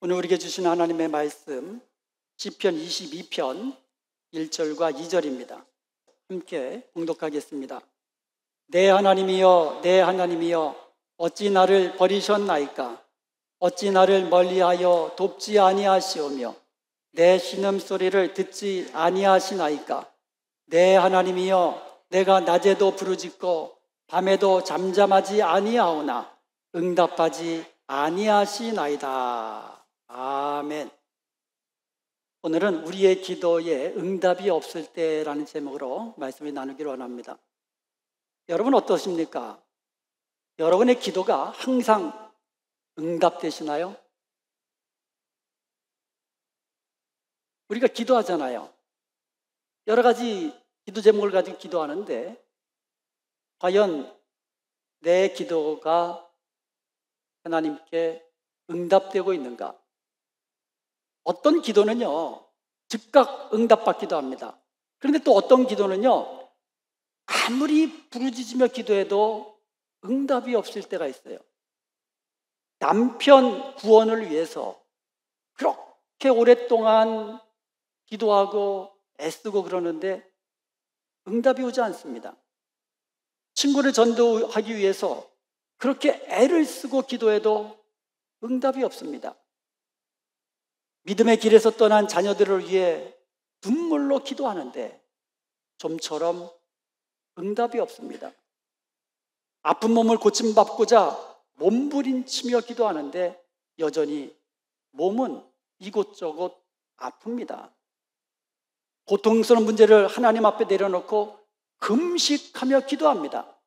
오늘 우리에게 주신 하나님의 말씀 시편 22편 1절과 2절입니다. 함께 봉독하겠습니다. 내 하나님이여 내 하나님이여 어찌 나를 버리셨나이까. 어찌 나를 멀리하여 돕지 아니하시오며 내 신음소리를 듣지 아니하시나이까. 내 하나님이여 내가 낮에도 부르짖고 밤에도 잠잠하지 아니하오나 응답하지 아니하시나이다. 아멘. 오늘은 우리의 기도에 응답이 없을 때라는 제목으로 말씀을 나누기를 원합니다. 여러분 어떠십니까? 여러분의 기도가 항상 응답되시나요? 우리가 기도하잖아요. 여러 가지 기도 제목을 가지고 기도하는데 과연 내 기도가 하나님께 응답되고 있는가? 어떤 기도는요 즉각 응답받기도 합니다. 그런데 또 어떤 기도는요 아무리 부르짖으며 기도해도 응답이 없을 때가 있어요. 남편 구원을 위해서 그렇게 오랫동안 기도하고 애쓰고 그러는데 응답이 오지 않습니다. 친구를 전도하기 위해서 그렇게 애를 쓰고 기도해도 응답이 없습니다. 믿음의 길에서 떠난 자녀들을 위해 눈물로 기도하는데 좀처럼 응답이 없습니다. 아픈 몸을 고침받고자 몸부림치며 기도하는데 여전히 몸은 이곳저곳 아픕니다. 고통스러운 문제를 하나님 앞에 내려놓고 금식하며 기도합니다.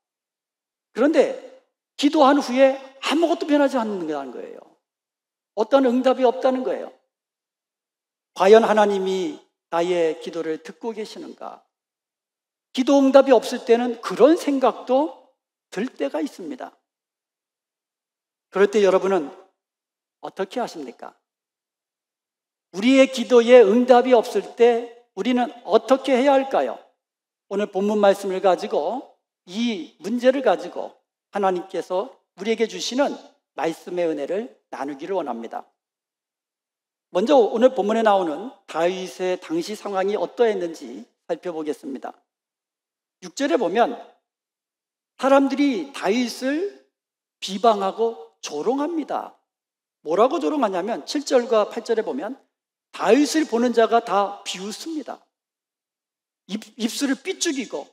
그런데 기도한 후에 아무것도 변하지 않는다는 거예요. 어떤 응답이 없다는 거예요. 과연 하나님이 나의 기도를 듣고 계시는가? 기도 응답이 없을 때는 그런 생각도 들 때가 있습니다. 그럴 때 여러분은 어떻게 하십니까? 우리의 기도에 응답이 없을 때 우리는 어떻게 해야 할까요? 오늘 본문 말씀을 가지고 이 문제를 가지고 하나님께서 우리에게 주시는 말씀의 은혜를 나누기를 원합니다. 먼저 오늘 본문에 나오는 다윗의 당시 상황이 어떠했는지 살펴보겠습니다. 6절에 보면 사람들이 다윗을 비방하고 조롱합니다. 뭐라고 조롱하냐면 7절과 8절에 보면 다윗을 보는 자가 다 비웃습니다. 입술을 삐죽이고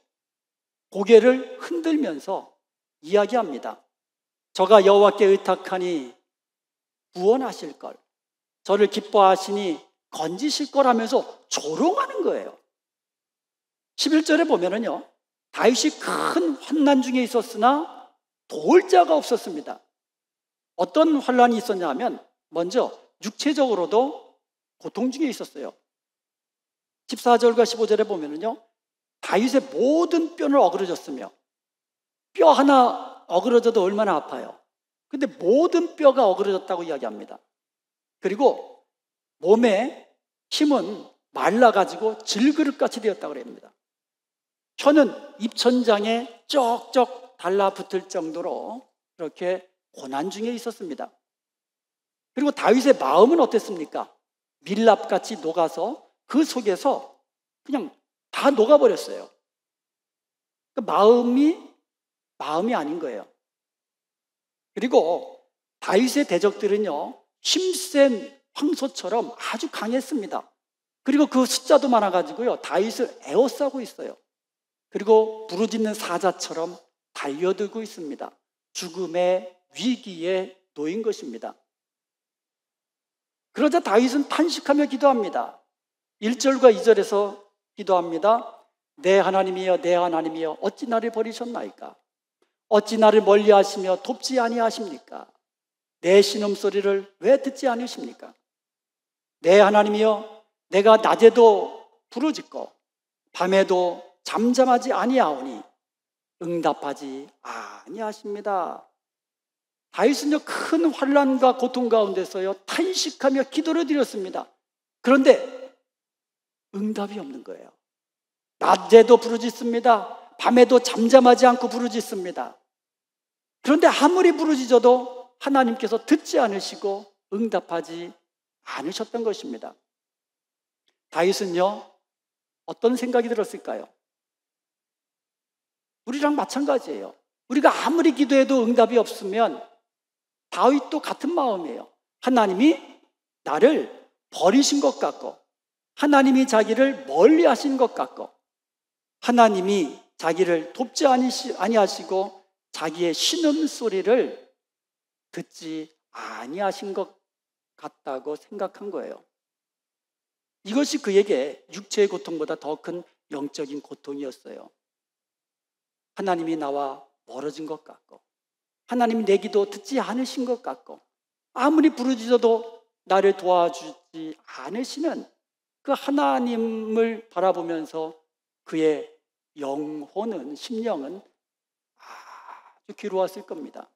고개를 흔들면서 이야기합니다. 저가 여호와께 의탁하니 구원하실 걸, 저를 기뻐하시니 건지실 거라면서 조롱하는 거예요. 11절에 보면은요 다윗이 큰 환난 중에 있었으나 도울 자가 없었습니다. 어떤 환난이 있었냐 하면 먼저 육체적으로도 고통 중에 있었어요. 14절과 15절에 보면은요 다윗의 모든 뼈는 어그러졌으며 뼈 하나 어그러져도 얼마나 아파요. 근데 모든 뼈가 어그러졌다고 이야기합니다. 그리고 몸의 힘은 말라가지고 질그릇같이 되었다고 합니다. 혀는 입천장에 쩍쩍 달라붙을 정도로 그렇게 고난 중에 있었습니다. 그리고 다윗의 마음은 어땠습니까? 밀랍같이 녹아서 그 속에서 그냥 다 녹아버렸어요. 마음이 아닌 거예요. 그리고 다윗의 대적들은요 힘센 황소처럼 아주 강했습니다. 그리고 그 숫자도 많아가지고요 다윗을 에워싸고 있어요. 그리고 부르짖는 사자처럼 달려들고 있습니다. 죽음의 위기에 놓인 것입니다. 그러자 다윗은 탄식하며 기도합니다. 1절과 2절에서 기도합니다. 내 하나님이여 내 하나님이여 어찌 나를 버리셨나이까. 어찌 나를 멀리하시며 돕지 아니하십니까. 내 신음소리를 왜 듣지 않으십니까? 내 하나님이여 내가 낮에도 부르짖고 밤에도 잠잠하지 아니하오니 응답하지 아니하십니다. 다윗은요 큰 환난과 고통 가운데서요 탄식하며 기도를 드렸습니다. 그런데 응답이 없는 거예요. 낮에도 부르짖습니다. 밤에도 잠잠하지 않고 부르짖습니다. 그런데 아무리 부르짖어도 하나님께서 듣지 않으시고 응답하지 않으셨던 것입니다. 다윗은요, 어떤 생각이 들었을까요? 우리랑 마찬가지예요. 우리가 아무리 기도해도 응답이 없으면 다윗도 같은 마음이에요. 하나님이 나를 버리신 것 같고, 하나님이 자기를 멀리 하신 것 같고, 하나님이 자기를 돕지 아니하시고 자기의 신음소리를 듣지 아니하신 것 같다고 생각한 거예요. 이것이 그에게 육체의 고통보다 더 큰 영적인 고통이었어요. 하나님이 나와 멀어진 것 같고, 하나님이 내 기도 듣지 않으신 것 같고, 아무리 부르짖어도 나를 도와주지 않으시는 그 하나님을 바라보면서 그의 영혼은, 심령은 아주 괴로웠을 겁니다.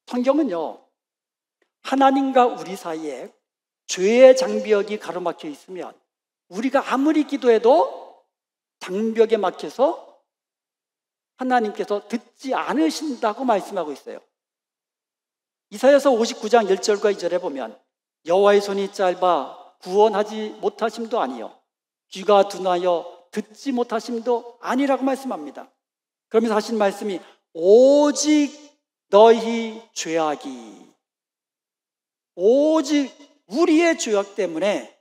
성경은요, 하나님과 우리 사이에 죄의 장벽이 가로막혀 있으면 우리가 아무리 기도해도 장벽에 막혀서 하나님께서 듣지 않으신다고 말씀하고 있어요. 이사야서 59장 1절과 2절에 보면 여호와의 손이 짧아 구원하지 못하심도 아니요 귀가 둔하여 듣지 못하심도 아니라고 말씀합니다. 그러면서 하신 말씀이 오직 너희 죄악이, 오직 우리의 죄악 때문에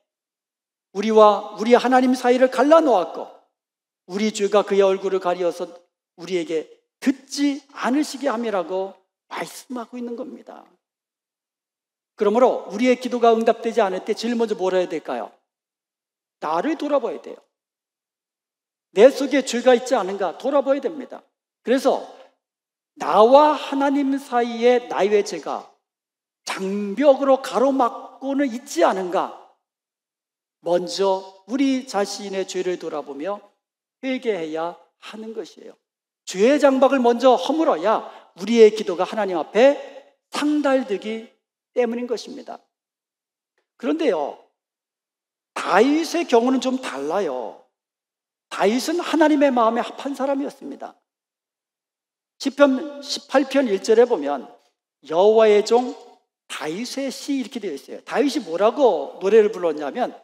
우리와 우리 하나님 사이를 갈라놓았고 우리 죄가 그의 얼굴을 가리어서 우리에게 듣지 않으시게 함이라고 말씀하고 있는 겁니다. 그러므로 우리의 기도가 응답되지 않을 때 제일 먼저 뭘 해야 될까요? 나를 돌아봐야 돼요. 내 속에 죄가 있지 않은가 돌아봐야 됩니다. 그래서 나와 하나님 사이에 나의 죄가 장벽으로 가로막고는 있지 않은가, 먼저 우리 자신의 죄를 돌아보며 회개해야 하는 것이에요. 죄의 장벽을 먼저 허물어야 우리의 기도가 하나님 앞에 상달되기 때문인 것입니다. 그런데요, 다윗의 경우는 좀 달라요. 다윗은 하나님의 마음에 합한 사람이었습니다. 시편 18편 1절에 보면 여호와의 종 다윗의 시 이렇게 되어 있어요. 다윗이 뭐라고 노래를 불렀냐면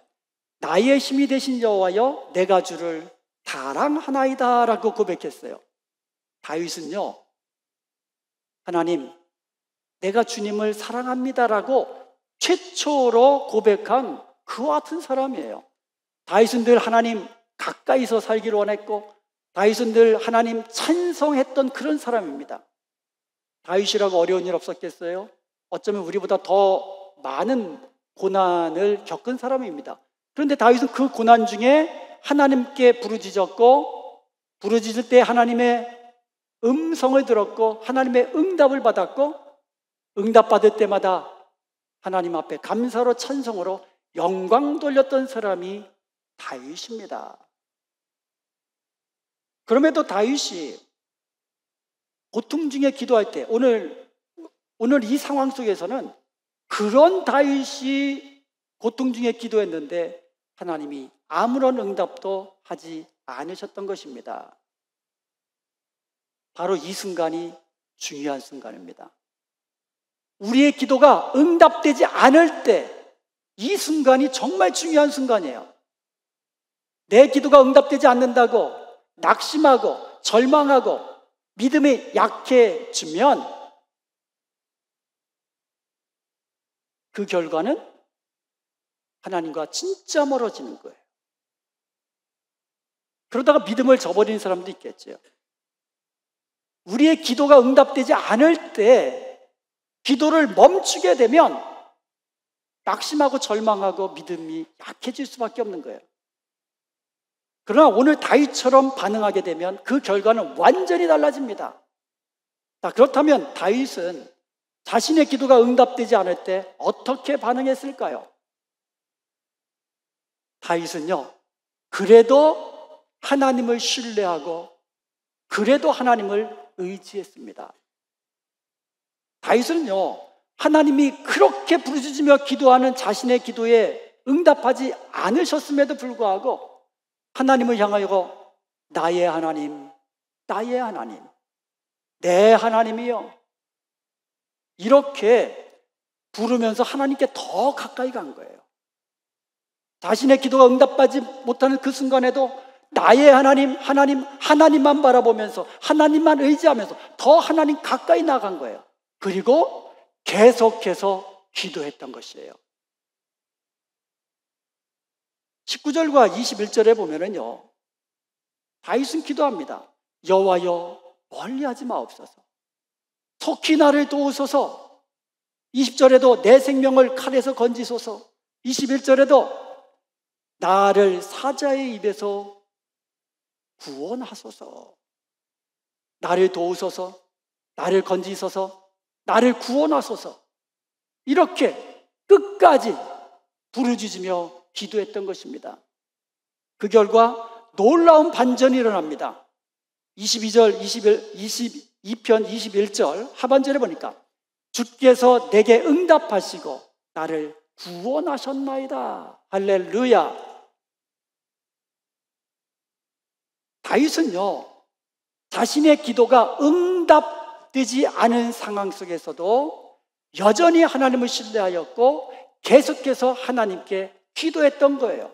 나의 힘이 되신 여호와여 내가 주를 사랑하나이다 라고 고백했어요. 다윗은요, 하나님 내가 주님을 사랑합니다라고 최초로 고백한 그와 같은 사람이에요. 다윗은 늘 하나님 가까이서 살기를 원했고 다윗은 늘 하나님 찬송했던 그런 사람입니다. 다윗이라고 어려운 일 없었겠어요? 어쩌면 우리보다 더 많은 고난을 겪은 사람입니다. 그런데 다윗은 그 고난 중에 하나님께 부르짖었고, 부르짖을 때 하나님의 음성을 들었고 하나님의 응답을 받았고, 응답받을 때마다 하나님 앞에 감사로 찬송으로 영광 돌렸던 사람이 다윗입니다. 그럼에도 다윗이 고통 중에 기도할 때, 오늘 이 상황 속에서는 그런 다윗이 고통 중에 기도했는데 하나님이 아무런 응답도 하지 않으셨던 것입니다. 바로 이 순간이 중요한 순간입니다. 우리의 기도가 응답되지 않을 때 이 순간이 정말 중요한 순간이에요. 내 기도가 응답되지 않는다고 낙심하고 절망하고 믿음이 약해지면 그 결과는 하나님과 진짜 멀어지는 거예요. 그러다가 믿음을 저버리는 사람도 있겠죠. 우리의 기도가 응답되지 않을 때 기도를 멈추게 되면 낙심하고 절망하고 믿음이 약해질 수밖에 없는 거예요. 그러나 오늘 다윗처럼 반응하게 되면 그 결과는 완전히 달라집니다. 자, 그렇다면 다윗은 자신의 기도가 응답되지 않을 때 어떻게 반응했을까요? 다윗은요, 그래도 하나님을 신뢰하고 그래도 하나님을 의지했습니다. 다윗은요, 하나님이 그렇게 부르짖으며 기도하는 자신의 기도에 응답하지 않으셨음에도 불구하고 하나님을 향하여 나의 하나님, 나의 하나님, 내 하나님이요, 이렇게 부르면서 하나님께 더 가까이 간 거예요. 자신의 기도가 응답받지 못하는 그 순간에도 나의 하나님만 바라보면서 하나님만 의지하면서 더 하나님 가까이 나간 거예요. 그리고 계속해서 기도했던 것이에요. 19절과 21절에 보면은요, 다윗은 기도합니다. 여호와여 멀리하지 마옵소서. 속히 나를 도우소서. 20절에도 내 생명을 칼에서 건지소서. 21절에도 나를 사자의 입에서 구원하소서. 나를 도우소서. 나를 건지소서. 나를 구원하소서. 이렇게 끝까지 부르짖으며 기도했던 것입니다. 그 결과 놀라운 반전이 일어납니다. 22편 21절 하반절에 보니까 주께서 내게 응답하시고 나를 구원하셨나이다. 할렐루야. 다윗은요, 자신의 기도가 응답되지 않은 상황 속에서도 여전히 하나님을 신뢰하였고 계속해서 하나님께 기도했던 거예요.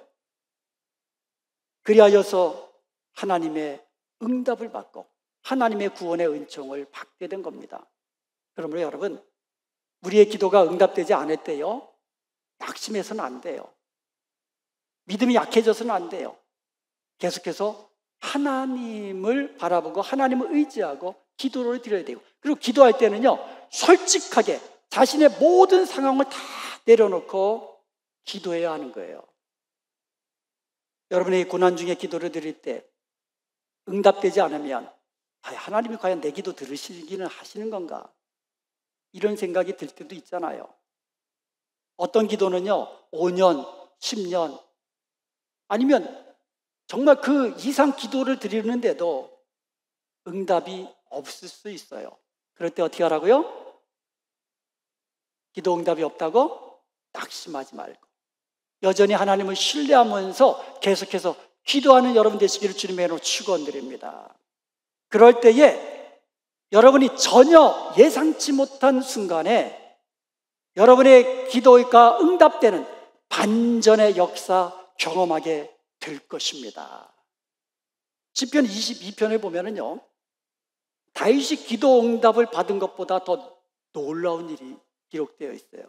그리하여서 하나님의 응답을 받고 하나님의 구원의 은총을 받게 된 겁니다. 그러므로 여러분, 우리의 기도가 응답되지 않을 때요, 낙심해서는 안 돼요. 믿음이 약해져서는 안 돼요. 계속해서 하나님을 바라보고 하나님을 의지하고 기도를 드려야 되고, 그리고 기도할 때는요, 솔직하게 자신의 모든 상황을 다 내려놓고 기도해야 하는 거예요. 여러분의 고난 중에 기도를 드릴 때 응답되지 않으면 하나님이 과연 내 기도 들으시기는 하시는 건가? 이런 생각이 들 때도 있잖아요. 어떤 기도는요, 5년, 10년 아니면 정말 그 이상 기도를 드리는데도 응답이 없을 수 있어요. 그럴 때 어떻게 하라고요? 기도 응답이 없다고 낙심하지 말고 여전히 하나님을 신뢰하면서 계속해서 기도하는 여러분 되시기를 주님의 이름으로 축원드립니다. 그럴 때에 여러분이 전혀 예상치 못한 순간에 여러분의 기도가 응답되는 반전의 역사 경험하게 될 것입니다. 시편 22편에 보면은요, 다윗이 기도 응답을 받은 것보다 더 놀라운 일이 기록되어 있어요.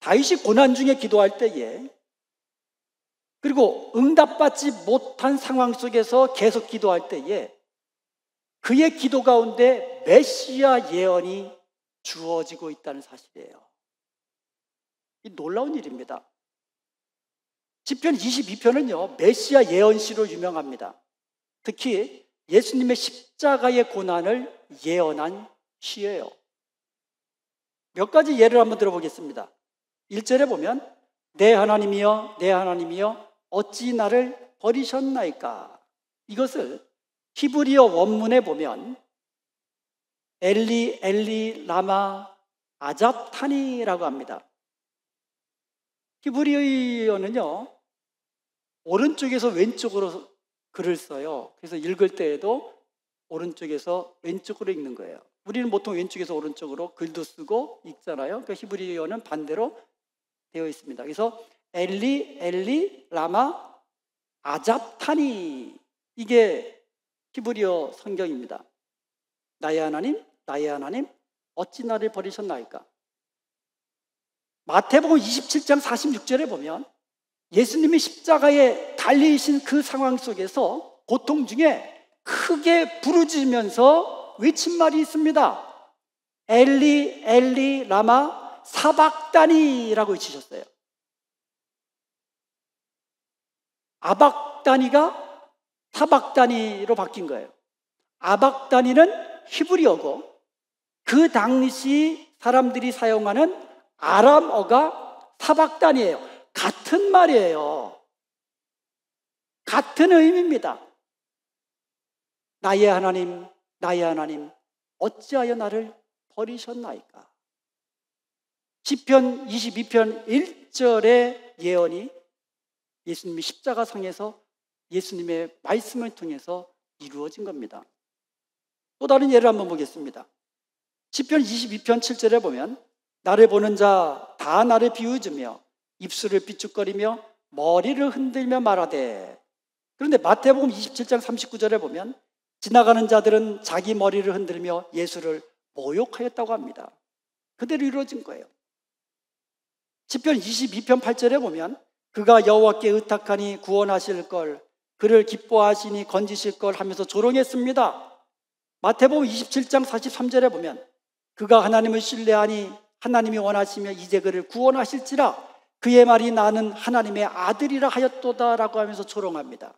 다윗이 고난 중에 기도할 때에, 그리고 응답받지 못한 상황 속에서 계속 기도할 때에 그의 기도 가운데 메시아 예언이 주어지고 있다는 사실이에요. 이 놀라운 일입니다. 시편 22편은요, 메시아 예언시로 유명합니다. 특히 예수님의 십자가의 고난을 예언한 시예요. 몇 가지 예를 한번 들어보겠습니다. 1절에 보면 내 하나님이여 내 하나님이여 어찌 나를 버리셨나이까. 이것을 히브리어 원문에 보면 엘리 엘리 라마 아잡타니라고 합니다. 히브리어는요, 오른쪽에서 왼쪽으로 글을 써요. 그래서 읽을 때에도 오른쪽에서 왼쪽으로 읽는 거예요. 우리는 보통 왼쪽에서 오른쪽으로 글도 쓰고 읽잖아요. 그러니까 히브리어는 반대로 되어 있습니다. 그래서 엘리 엘리 라마 아잡타니, 이게 히브리어 성경입니다. 나의 하나님 어찌 나를 버리셨나이까. 마태복음 27장 46절에 보면 예수님이 십자가에 달리신 그 상황 속에서 고통 중에 크게 부르짖으면서 외친 말이 있습니다. 엘리 엘리 라마 사박다니라고 외치셨어요. 아박다니가 사박다니로 바뀐 거예요. 아박다니는 히브리어고 그 당시 사람들이 사용하는 아람어가 사박다니예요. 같은 말이에요. 같은 의미입니다. 나의 하나님 어찌하여 나를 버리셨나이까. 시편 22편 1절의 예언이 예수님이 십자가상에서 예수님의 말씀을 통해서 이루어진 겁니다. 또 다른 예를 한번 보겠습니다. 시편 22편 7절에 보면 나를 보는 자 다 나를 비웃으며 입술을 삐죽거리며 머리를 흔들며 말하되. 그런데 마태복음 27장 39절에 보면 지나가는 자들은 자기 머리를 흔들며 예수를 모욕하였다고 합니다. 그대로 이루어진 거예요. 시편 22편 8절에 보면 그가 여호와께 의탁하니 구원하실 걸, 그를 기뻐하시니 건지실 걸 하면서 조롱했습니다. 마태복음 27장 43절에 보면 그가 하나님을 신뢰하니 하나님이 원하시며 이제 그를 구원하실지라 그의 말이 나는 하나님의 아들이라 하였도다 라고 하면서 조롱합니다.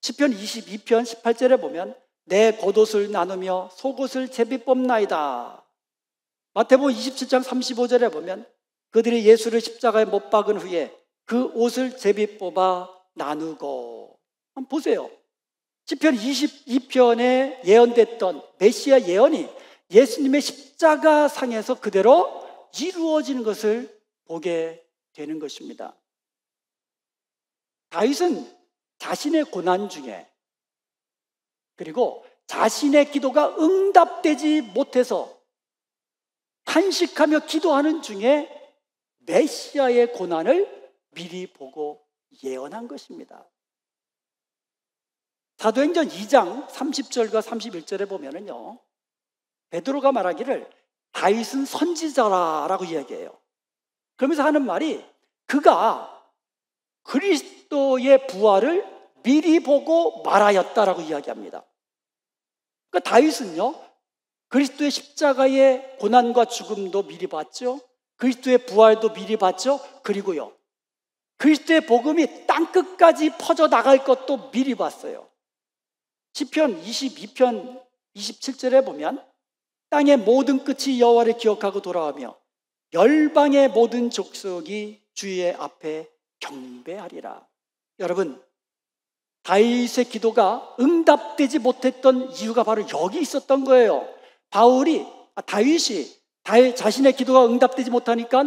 시편 22편 18절에 보면 내 겉옷을 나누며 속옷을 제비 뽑나이다. 마태복음 27장 35절에 보면 그들이 예수를 십자가에 못 박은 후에 그 옷을 제비 뽑아 나누고. 한번 보세요. 시편 22편에 예언됐던 메시아 예언이 예수님의 십자가 상에서 그대로 이루어지는 것을 보게 되는 것입니다. 다윗은 자신의 고난 중에, 그리고 자신의 기도가 응답되지 못해서 탄식하며 기도하는 중에 메시아의 고난을 미리 보고 예언한 것입니다. 사도행전 2장 30절과 31절에 보면은요, 베드로가 말하기를 다윗은 선지자라고 이야기해요. 그러면서 하는 말이 그가 그리스도의 부활을 미리 보고 말하였다라고 이야기합니다. 그러니까 다윗은요, 그리스도의 십자가의 고난과 죽음도 미리 봤죠. 그리스도의 부활도 미리 봤죠. 그리고요, 그리스도의 복음이 땅끝까지 퍼져나갈 것도 미리 봤어요. 시편 22편 27절에 보면 땅의 모든 끝이 여호와를 기억하고 돌아오며 열방의 모든 족속이 주의 앞에 경배하리라. 여러분, 다윗의 기도가 응답되지 못했던 이유가 바로 여기 있었던 거예요. 다윗이 자신의 기도가 응답되지 못하니까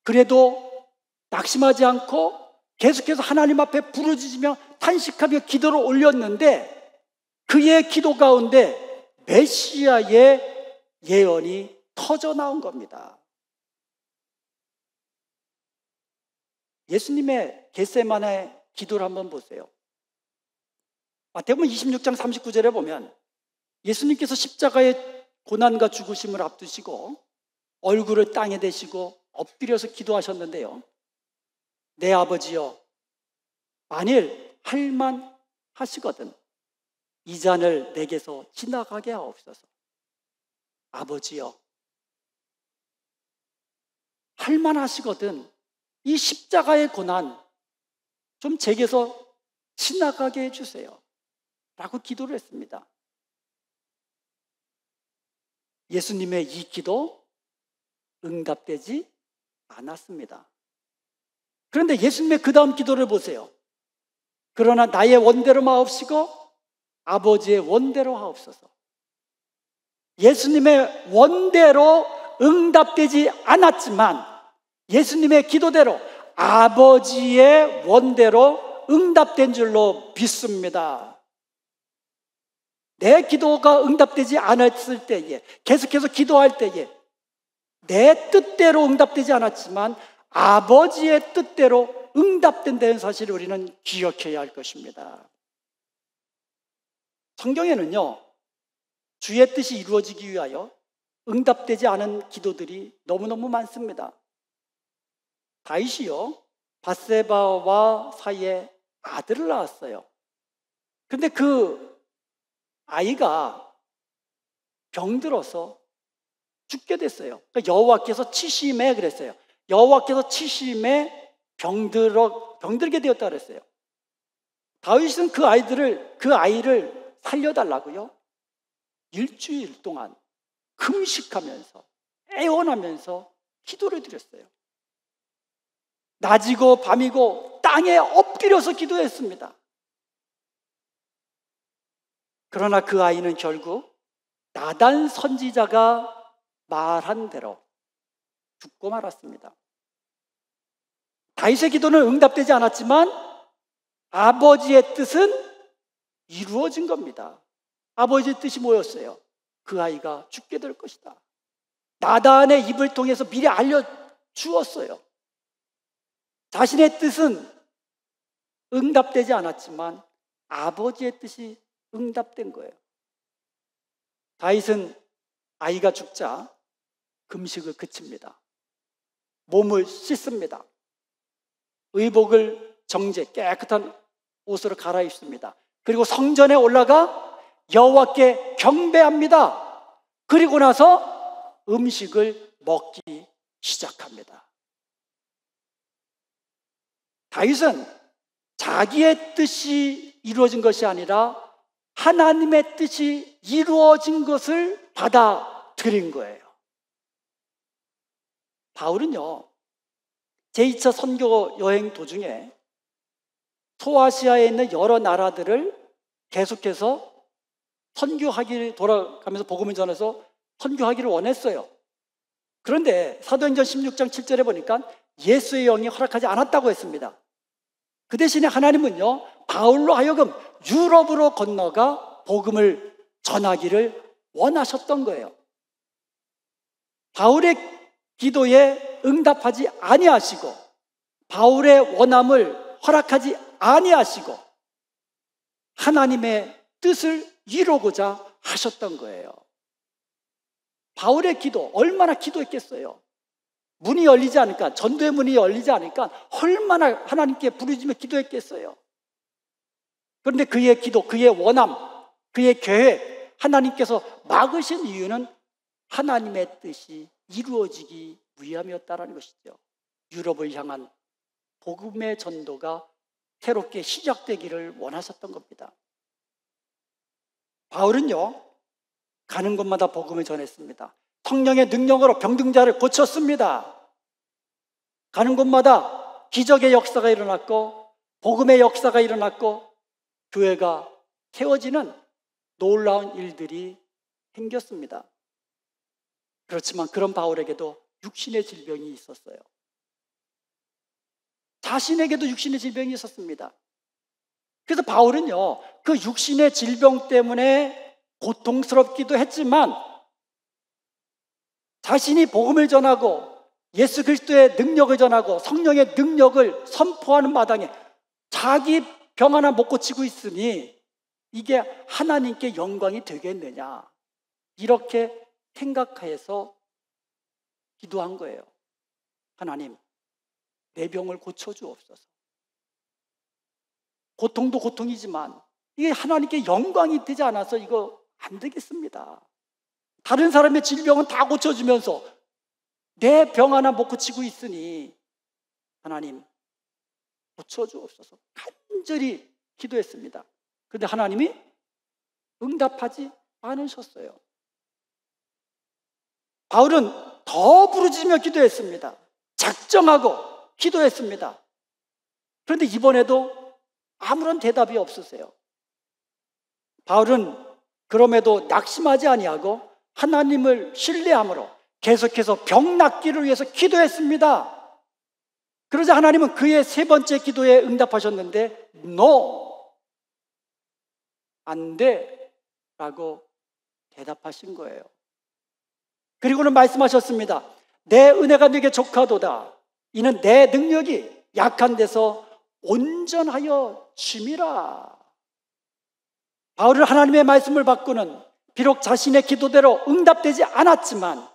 그래도 낙심하지 않고 계속해서 하나님 앞에 부르짖으며 탄식하며 기도를 올렸는데 그의 기도 가운데 메시아의 예언이 터져 나온 겁니다. 예수님의 겟세마네 기도를 한번 보세요. 마태복음 26장 39절에 보면 예수님께서 십자가의 고난과 죽으심을 앞두시고 얼굴을 땅에 대시고 엎드려서 기도하셨는데요, 내 아버지여, 만일 할만하시거든 이 잔을 내게서 지나가게 하옵소서. 아버지여, 할만하시거든 이 십자가의 고난 좀 제게서 지나가게 해주세요 라고 기도를 했습니다. 예수님의 이 기도 응답되지 않았습니다. 그런데 예수님의 그 다음 기도를 보세요. 그러나 나의 원대로 마옵시고 아버지의 원대로 하옵소서. 예수님의 원대로 응답되지 않았지만 예수님의 기도대로 아버지의 원대로 응답된 줄로 믿습니다. 내 기도가 응답되지 않았을 때에, 계속해서 기도할 때에 내 뜻대로 응답되지 않았지만 아버지의 뜻대로 응답된다는 사실을 우리는 기억해야 할 것입니다. 성경에는요, 주의 뜻이 이루어지기 위하여 응답되지 않은 기도들이 너무너무 많습니다. 다윗이요, 밧세바와 사이에 아들을 낳았어요. 그런데 그 아이가 병들어서 죽게 됐어요. 그러니까 여호와께서 치심에 그랬어요. 여호와께서 치심에 병들게 되었다 그랬어요. 다윗은 그 아이를 살려달라고요, 일주일 동안 금식하면서 애원하면서 기도를 드렸어요. 낮이고 밤이고 땅에 엎드려서 기도했습니다. 그러나 그 아이는 결국 나단 선지자가 말한 대로 죽고 말았습니다. 다윗의 기도는 응답되지 않았지만 아버지의 뜻은 이루어진 겁니다. 아버지의 뜻이 뭐였어요? 그 아이가 죽게 될 것이다. 나단의 입을 통해서 미리 알려주었어요. 자신의 뜻은 응답되지 않았지만 아버지의 뜻이 응답된 거예요. 다윗은 아이가 죽자 금식을 그칩니다. 몸을 씻습니다. 의복을 정제, 깨끗한 옷으로 갈아입습니다. 그리고 성전에 올라가 여호와께 경배합니다. 그리고 나서 음식을 먹기 시작합니다. 다윗은 자기의 뜻이 이루어진 것이 아니라 하나님의 뜻이 이루어진 것을 받아들인 거예요. 바울은요, 제2차 선교 여행 도중에 소아시아에 있는 여러 나라들을 계속해서 선교하기를, 돌아가면서 복음을 전해서 선교하기를 원했어요. 그런데 사도행전 16장 7절에 보니까 예수의 영이 허락하지 않았다고 했습니다. 그 대신에 하나님은요, 바울로 하여금 유럽으로 건너가 복음을 전하기를 원하셨던 거예요. 바울의 기도에 응답하지 아니하시고 바울의 원함을 허락하지 아니하시고 하나님의 뜻을 이루고자 하셨던 거예요. 바울의 기도, 얼마나 기도했겠어요. 문이 열리지 않으니까, 전도의 문이 열리지 않으니까 얼마나 하나님께 부르짖으며 기도했겠어요. 그런데 그의 기도, 그의 원함, 그의 계획, 하나님께서 막으신 이유는 하나님의 뜻이 이루어지기 위함이었다는 것이죠. 유럽을 향한 복음의 전도가 새롭게 시작되기를 원하셨던 겁니다. 바울은요, 가는 곳마다 복음을 전했습니다. 성령의 능력으로 병든 자를 고쳤습니다. 가는 곳마다 기적의 역사가 일어났고 복음의 역사가 일어났고 교회가 세워지는 놀라운 일들이 생겼습니다. 그렇지만 그런 바울에게도 육신의 질병이 있었어요. 자신에게도 육신의 질병이 있었습니다. 그래서 바울은요, 그 육신의 질병 때문에 고통스럽기도 했지만 자신이 복음을 전하고 예수 그리스도의 능력을 전하고 성령의 능력을 선포하는 마당에 자기 병 하나 못 고치고 있으니 이게 하나님께 영광이 되겠느냐, 이렇게 생각해서 기도한 거예요. 하나님, 내 병을 고쳐주옵소서. 고통도 고통이지만 이게 하나님께 영광이 되지 않아서 이거 안 되겠습니다. 다른 사람의 질병은 다 고쳐주면서 내 병 하나 못 고치고 있으니 하나님 고쳐주옵소서 간절히 기도했습니다. 그런데 하나님이 응답하지 않으셨어요. 바울은 더 부르짖으며 기도했습니다. 작정하고 기도했습니다. 그런데 이번에도 아무런 대답이 없으세요. 바울은 그럼에도 낙심하지 아니하고 하나님을 신뢰함으로 계속해서 병 낫기를 위해서 기도했습니다. 그러자 하나님은 그의 세 번째 기도에 응답하셨는데 No, 안 돼 라고 대답하신 거예요. 그리고는 말씀하셨습니다. 내 은혜가 네게 족하도다. 이는 내 능력이 약한 데서 온전하여 줌이라. 바울은 하나님의 말씀을 받고는 비록 자신의 기도대로 응답되지 않았지만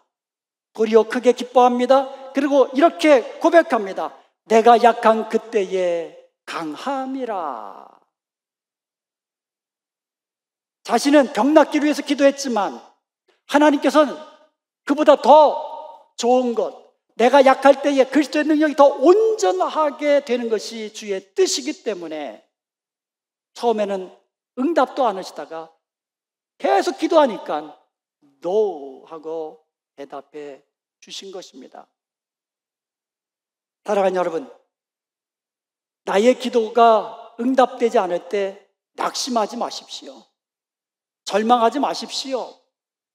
도리어 크게 기뻐합니다. 그리고 이렇게 고백합니다. 내가 약한 그때에 강함이라. 자신은 병 낫기를 위해서 기도했지만 하나님께서는 그보다 더 좋은 것, 내가 약할 때에 그리스도의 능력이 더 온전하게 되는 것이 주의 뜻이기 때문에 처음에는 응답도 안 하시다가 계속 기도하니까 No 하고 대답해 주신 것입니다. 사랑하는 여러분, 나의 기도가 응답되지 않을 때 낙심하지 마십시오. 절망하지 마십시오.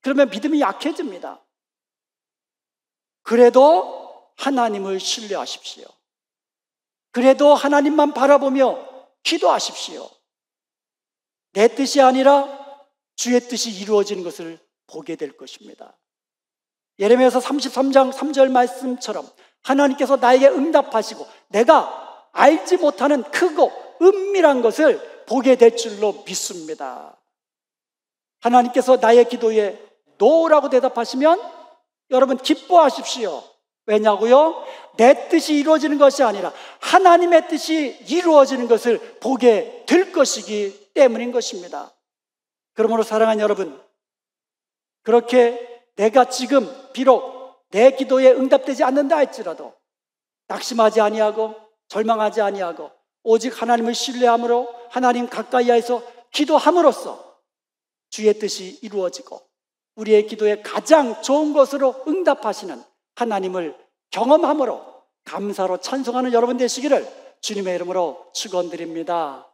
그러면 믿음이 약해집니다. 그래도 하나님을 신뢰하십시오. 그래도 하나님만 바라보며 기도하십시오. 내 뜻이 아니라 주의 뜻이 이루어지는 것을 보게 될 것입니다. 예레미야서 33장 3절 말씀처럼 하나님께서 나에게 응답하시고 내가 알지 못하는 크고 은밀한 것을 보게 될 줄로 믿습니다. 하나님께서 나의 기도에 노라고 대답하시면 여러분 기뻐하십시오. 왜냐고요? 내 뜻이 이루어지는 것이 아니라 하나님의 뜻이 이루어지는 것을 보게 될 것이기 때문인 것입니다. 그러므로 사랑하는 여러분, 그렇게 내가 지금 비록 내 기도에 응답되지 않는다 할지라도 낙심하지 아니하고 절망하지 아니하고 오직 하나님을 신뢰함으로 하나님 가까이에서 기도함으로써 주의 뜻이 이루어지고 우리의 기도에 가장 좋은 것으로 응답하시는 하나님을 경험함으로 감사로 찬송하는 여러분 되시기를 주님의 이름으로 축원드립니다.